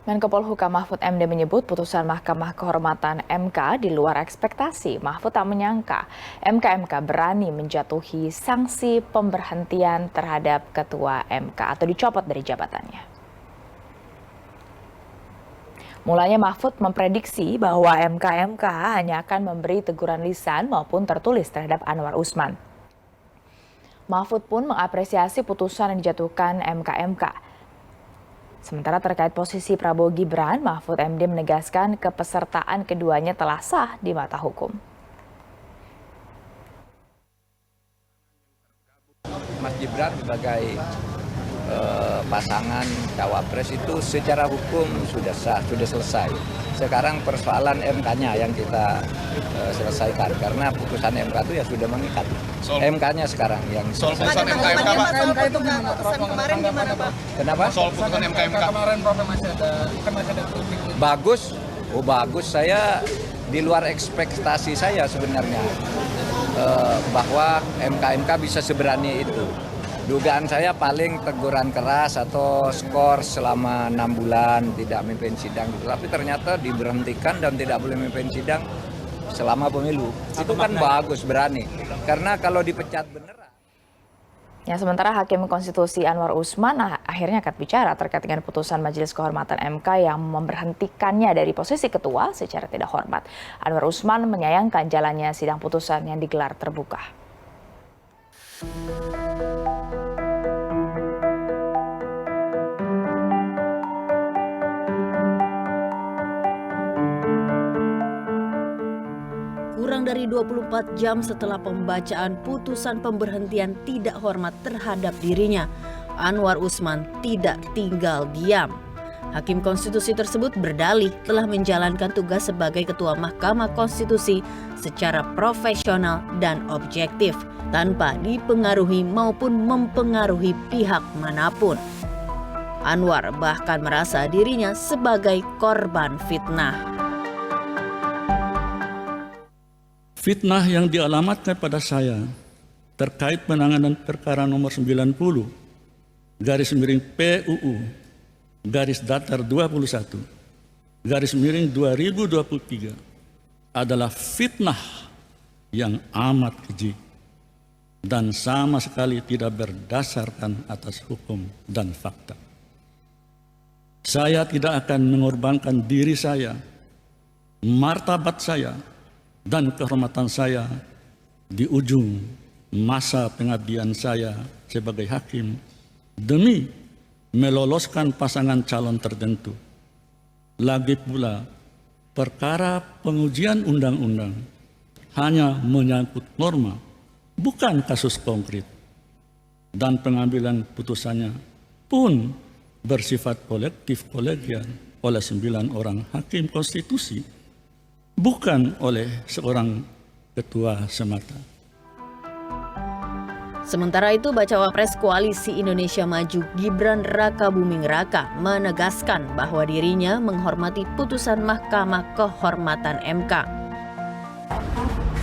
Menko Polhukam Mahfud MD menyebut putusan Mahkamah Kehormatan MK di luar ekspektasi. Mahfud tak menyangka MK berani menjatuhi sanksi pemberhentian terhadap Ketua MK atau dicopot dari jabatannya. Mulanya Mahfud memprediksi bahwa MK hanya akan memberi teguran lisan maupun tertulis terhadap Anwar Usman. Mahfud pun mengapresiasi putusan yang dijatuhkan MK. Sementara terkait posisi Prabowo Gibran, Mahfud MD menegaskan kepesertaan keduanya telah sah di mata hukum. Mas Gibran sebagai pasangan cawapres itu secara hukum sudah sah, sudah selesai. Sekarang persoalan MK-nya yang kita selesaikan karena putusan MK itu ya sudah mengikat. MK-nya sekarang yang soal putusan MK itu kemarin gimana Pak? Kenapa? Soal putusan MK Kemarin Prof masih ada kritik. Bagus, bagus. Saya di luar ekspektasi saya sebenarnya bahwa MK bisa seberani itu. Dugaan saya paling teguran keras atau skor selama 6 bulan tidak memimpin sidang. Tapi ternyata diberhentikan dan tidak boleh memimpin sidang selama pemilu. Itu kan bagus, berani. Karena kalau dipecat beneran. Ya, sementara Hakim Konstitusi Anwar Usman akhirnya akan bicara terkait dengan putusan Majelis Kehormatan MK yang memberhentikannya dari posisi ketua secara tidak hormat. Anwar Usman menyayangkan jalannya sidang putusan yang digelar terbuka. Kurang dari 24 jam setelah pembacaan putusan pemberhentian tidak hormat terhadap dirinya, Anwar Usman tidak tinggal diam. Hakim konstitusi tersebut berdalih telah menjalankan tugas sebagai Ketua Mahkamah Konstitusi secara profesional dan objektif, tanpa dipengaruhi maupun mempengaruhi pihak manapun. Anwar bahkan merasa dirinya sebagai korban fitnah. Fitnah yang dialamatkan pada saya terkait penanganan perkara nomor 90 garis miring PUU garis datar 21 garis miring 2023 adalah fitnah yang amat keji dan sama sekali tidak berdasarkan atas hukum dan fakta. Saya tidak akan mengorbankan diri saya, martabat saya, dan kehormatan saya di ujung masa pengabdian saya sebagai hakim demi meloloskan pasangan calon tertentu. Lagi pula, perkara pengujian undang-undang hanya menyangkut norma, bukan kasus konkret. Dan pengambilan putusannya pun bersifat kolektif kolegial oleh 9 orang hakim konstitusi, bukan oleh seorang ketua semata. Sementara itu, Bacawa Pres Koalisi Indonesia Maju Gibran Rakabuming Raka menegaskan bahwa dirinya menghormati putusan Mahkamah Kehormatan MK.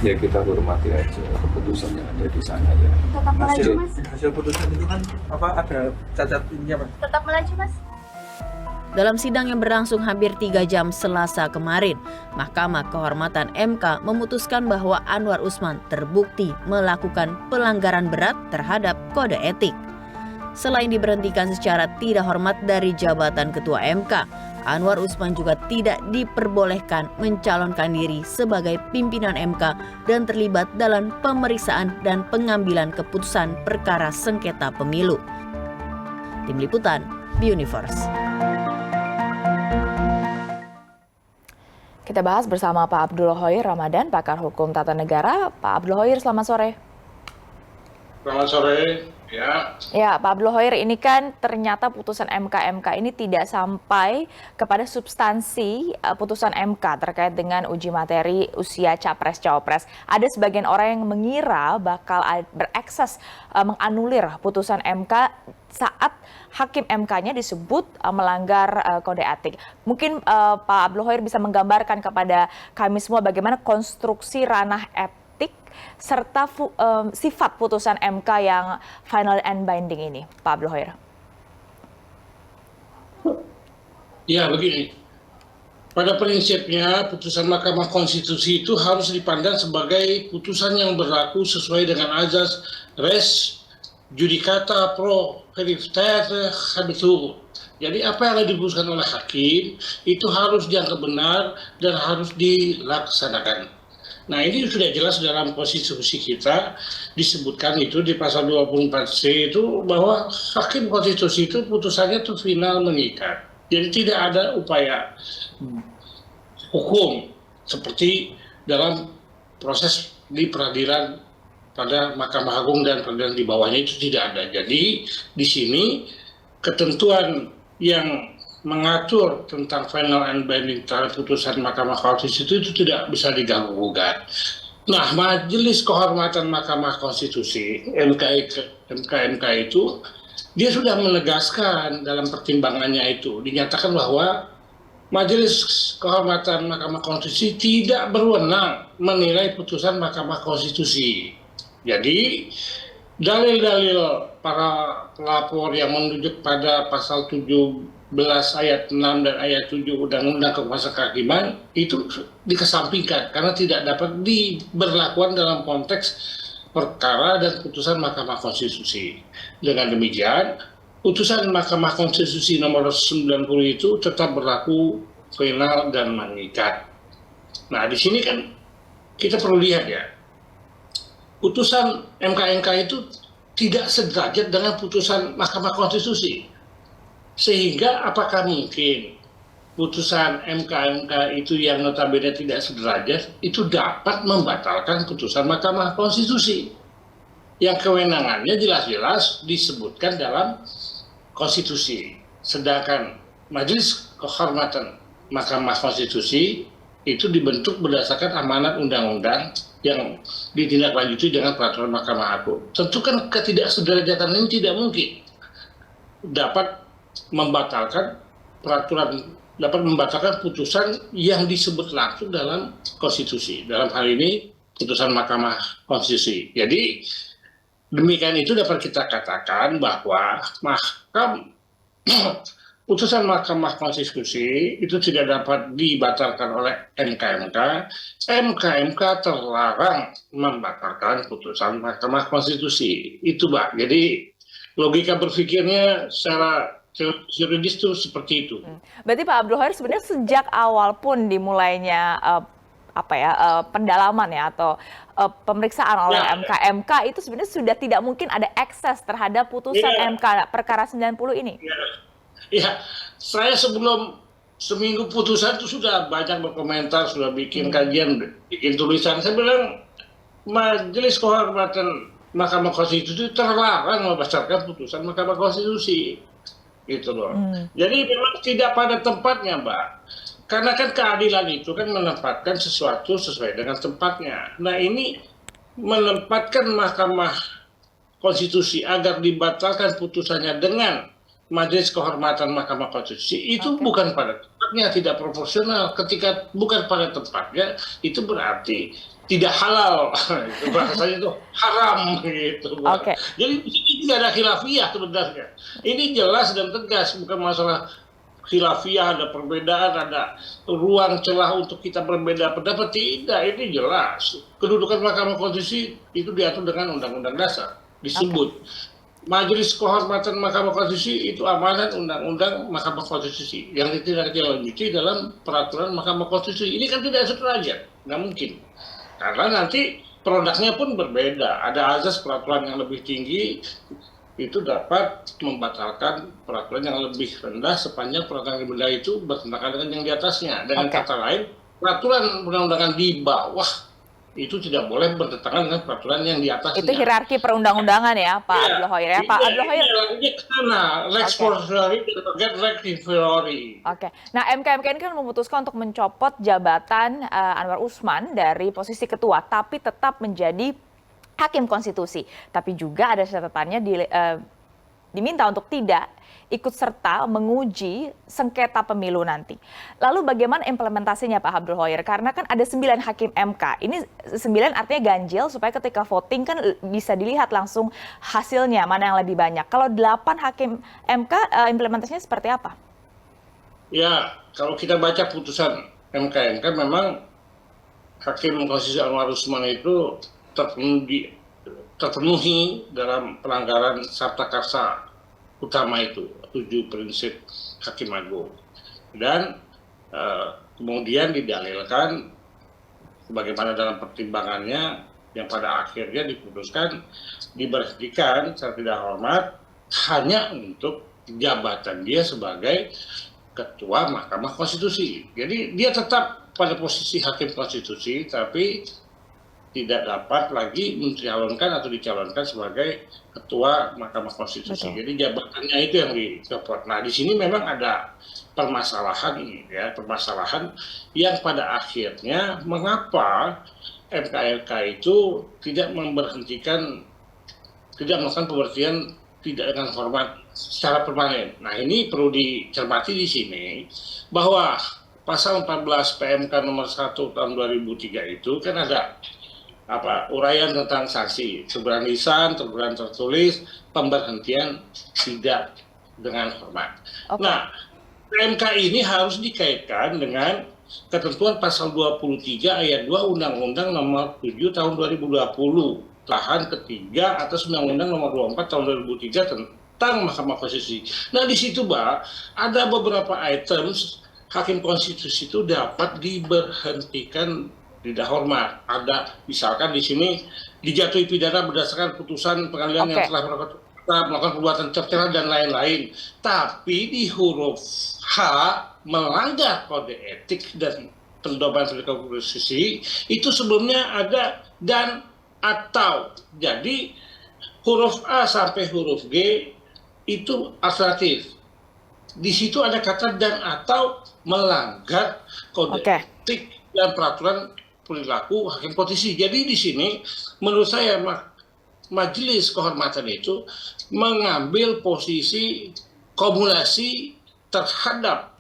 Ya kita hormati aja keputusan yang ada di sana ya. Tetap melaju Mas. hasil putusan itu kan ada cacat ininya Mas. Tetap melaju Mas. Dalam sidang yang berlangsung hampir 3 jam Selasa kemarin, Mahkamah Kehormatan MK memutuskan bahwa Anwar Usman terbukti melakukan pelanggaran berat terhadap kode etik. Selain diberhentikan secara tidak hormat dari jabatan Ketua MK, Anwar Usman juga tidak diperbolehkan mencalonkan diri sebagai pimpinan MK dan terlibat dalam pemeriksaan dan pengambilan keputusan perkara sengketa pemilu. Tim Liputan, Buniverse. Kita bahas bersama Pak Abdul Hoir Ramadan, pakar hukum tata negara. Pak Abdul Hoir, selamat sore. Selamat sore, ya. Ya, Pak Abdul Hoir, ini kan ternyata putusan MK ini tidak sampai kepada substansi putusan MK terkait dengan uji materi usia capres-cawapres. Ada sebagian orang yang mengira bakal berekses menganulir putusan MK saat hakim MK-nya disebut melanggar kode etik. Mungkin Pak Abdul Hoir bisa menggambarkan kepada kami semua bagaimana konstruksi ranah etik serta sifat putusan MK yang final and binding ini, Pak Abdul Hoir. Ya, begini. Pada prinsipnya, putusan Mahkamah Konstitusi itu harus dipandang sebagai putusan yang berlaku sesuai dengan azas res judicata pro veritate habetur. Jadi apa yang diputuskan oleh hakim itu harus dianggap benar dan harus dilaksanakan. Nah, ini sudah jelas dalam konstitusi kita disebutkan itu di pasal 24C itu bahwa hakim konstitusi itu putusannya itu final mengikat. Jadi tidak ada upaya hukum seperti dalam proses di peradilan pada Mahkamah Agung dan peradilan di bawahnya itu tidak ada. Jadi di sini ketentuan yang mengatur tentang final and binding terhadap putusan Mahkamah Konstitusi itu tidak bisa diganggu-gugat. Nah, Majelis Kehormatan Mahkamah Konstitusi MK itu dia sudah menegaskan dalam pertimbangannya itu dinyatakan bahwa Majelis Kehormatan Mahkamah Konstitusi tidak berwenang menilai putusan Mahkamah Konstitusi. Jadi dalil-dalil para pelapor yang menunjuk pada pasal 17 ayat 6 dan ayat 7 Undang-Undang Kekuasaan Kehakiman itu dikesampingkan karena tidak dapat diberlakukan dalam konteks perkara dan putusan Mahkamah Konstitusi. Dengan demikian, putusan Mahkamah Konstitusi nomor 90 itu tetap berlaku final dan mengikat. Nah, di sini kan kita perlu lihat ya, putusan MK itu tidak sederajat dengan putusan Mahkamah Konstitusi. Sehingga apakah mungkin putusan MK itu yang notabene tidak sederajat itu dapat membatalkan putusan Mahkamah Konstitusi yang kewenangannya jelas-jelas disebutkan dalam konstitusi. Sedangkan Majelis Kehormatan Mahkamah Konstitusi itu dibentuk berdasarkan amanat undang-undang yang ditindaklanjuti dengan peraturan Mahkamah Agung. Tentu kan ketidaksederajatan ini tidak mungkin dapat membatalkan putusan yang disebut langsung dalam konstitusi. Dalam hal ini putusan Mahkamah Konstitusi. Jadi demikian itu dapat kita katakan bahwa putusan Mahkamah Konstitusi itu tidak dapat dibatalkan oleh MK. MK terlarang membatalkan putusan Mahkamah Konstitusi. Itu, Pak. Jadi logika berpikirnya secara juridis itu seperti itu. Berarti Pak Abdul Khair sebenarnya sejak awal pun dimulainya pendalaman ya atau pemeriksaan oleh MK itu sebenarnya sudah tidak mungkin ada ekses terhadap putusan MK perkara 90 ini. Ya, saya sebelum seminggu putusan itu sudah banyak berkomentar, sudah bikin kajian, bikin tulisan. Saya bilang Majelis Kehormatan Mahkamah Konstitusi terlarang membesarkan putusan Mahkamah Konstitusi. Gitu loh. Jadi memang tidak pada tempatnya, Mbak. Karena kan keadilan itu kan menempatkan sesuatu sesuai dengan tempatnya. Nah, ini menempatkan Mahkamah Konstitusi agar dibatalkan putusannya dengan Majelis Kehormatan Mahkamah Konstitusi itu bukan pada tempatnya, tidak proporsional. Ketika bukan pada tempatnya, itu berarti tidak halal. Itu bahasanya itu haram gitu. Jadi di sini tidak ada khilafiyah sebenarnya. Ini jelas dan tegas, bukan masalah khilafiyah, ada perbedaan, ada ruang celah untuk kita berbeda pendapat. Tidak, ini jelas. Kedudukan Mahkamah Konstitusi itu diatur dengan Undang-Undang Dasar. Disebut. Majelis Kehormatan Mahkamah Konstitusi itu amanat Undang-Undang Mahkamah Konstitusi yang ditindaklanjuti dalam peraturan Mahkamah Konstitusi. Ini kan tidak sederajat, nggak mungkin. Karena nanti produknya pun berbeda. Ada azas peraturan yang lebih tinggi itu dapat membatalkan peraturan yang lebih rendah sepanjang peraturan yang rendah itu bertentangan dengan yang di atasnya. Dengan kata lain, peraturan undang-undangan di bawah itu tidak boleh bertentangan dengan peraturan yang di atasnya. Itu hierarki perundang-undangan ya, Pak Abdul Khair ya. Pak Abdul Khair. Ini ke sana, lex superiori dan lex inferiori. Nah, MK ini kan memutuskan untuk mencopot jabatan Anwar Usman dari posisi ketua, tapi tetap menjadi hakim konstitusi. Tapi juga ada catatannya diminta untuk tidak ikut serta menguji sengketa pemilu nanti. Lalu bagaimana implementasinya Pak Abdul Khair? Karena kan ada 9 hakim MK. Ini 9 artinya ganjil supaya ketika voting kan bisa dilihat langsung hasilnya mana yang lebih banyak. Kalau 8 hakim MK implementasinya seperti apa? Ya, kalau kita baca putusan MK memang Hakim Konstitusi Anwar Usman itu terpenuhi dalam pelanggaran sabta karsa utama itu, 7 prinsip Hakim Agung. Dan kemudian didalilkan sebagaimana dalam pertimbangannya yang pada akhirnya diputuskan diberhentikan secara tidak hormat hanya untuk jabatan dia sebagai Ketua Mahkamah Konstitusi. Jadi dia tetap pada posisi Hakim Konstitusi, tapi tidak dapat lagi mencalonkan atau dicalonkan sebagai Ketua Mahkamah Konstitusi. Betul. Jadi jabatannya itu yang dicopot. Nah, di sini memang ada permasalahan ini, ya, permasalahan yang pada akhirnya mengapa MK itu tidak memberhentikan, tidak melakukan pemberhentian tidak dengan hormat secara permanen. Nah, ini perlu dicermati di sini bahwa pasal 14 PMK nomor 1 tahun 2003 itu kan ada uraian tentang sanksi, teguran lisan, teguran tertulis, pemberhentian tidak dengan hormat. Oke. Nah, PMK ini harus dikaitkan dengan ketentuan pasal 23 ayat 2 Undang-Undang nomor 7 tahun 2020. Tahan ketiga atas Undang-Undang nomor 24 tahun 2003 tentang Mahkamah Konstitusi. Nah, di situ, Pak, ada beberapa items Hakim Konstitusi itu dapat diberhentikan tidak hormat. Ada misalkan di sini dijatuhi pidana berdasarkan putusan pengadilan yang telah melakukan perbuatan tercela dan lain-lain. Tapi di huruf H melanggar kode etik dan pedoman konstitusi itu sebelumnya ada dan atau. Jadi huruf A sampai huruf G itu alternatif. Di situ ada kata dan atau melanggar kode etik dan peraturan perilaku Hakim Konstitusi. Jadi di sini menurut saya Majelis Kehormatan itu mengambil posisi kumulasi terhadap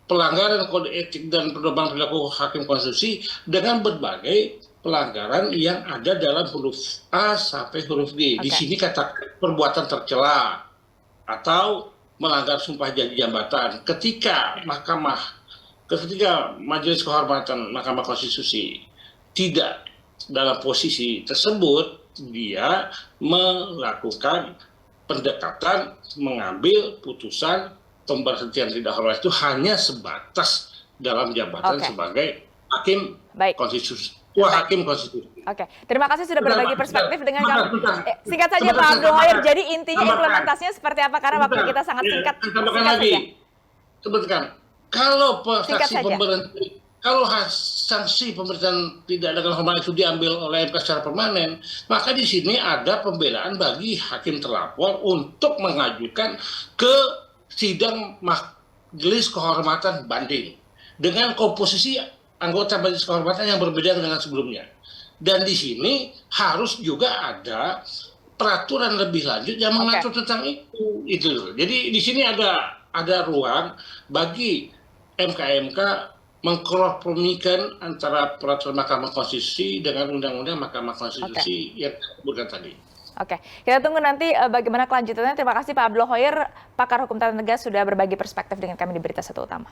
pelanggaran kode etik dan pedoman perilaku Hakim Konstitusi dengan berbagai pelanggaran yang ada dalam huruf A sampai huruf G. Di sini kata perbuatan tercela atau melanggar sumpah janji jabatan. Ketika Majelis Kehormatan Mahkamah Konstitusi tidak dalam posisi tersebut, dia melakukan pendekatan mengambil putusan pemberhentian tidak hormat itu hanya sebatas dalam jabatan sebagai Hakim Konstitusi. Hakim Konstitusi. Oke, terima kasih sudah berbagi perspektif dengan kami. Singkat saja Pak Abdul Hoyer, jadi intinya implementasinya seperti apa? Karena waktu kita sangat singkat. Tambahkan lagi. Sebutkan, kalau sanksi pemberhentian tidak dengan hormat itu diambil oleh MK secara permanen, maka di sini ada pembelaan bagi hakim terlapor untuk mengajukan ke sidang Majelis Kehormatan banding dengan komposisi anggota Majelis Kehormatan yang berbeda dengan sebelumnya. Dan di sini harus juga ada peraturan lebih lanjut yang mengatur tentang itu. Jadi di sini ada ruang bagi MK mengkompromikan antara peraturan Mahkamah Konstitusi dengan Undang-Undang Mahkamah Konstitusi yang disebutkan tadi. Oke, kita tunggu nanti bagaimana kelanjutannya. Terima kasih Pak Abdul Hoyer, pakar hukum tata negara sudah berbagi perspektif dengan kami di Berita Satu Utama.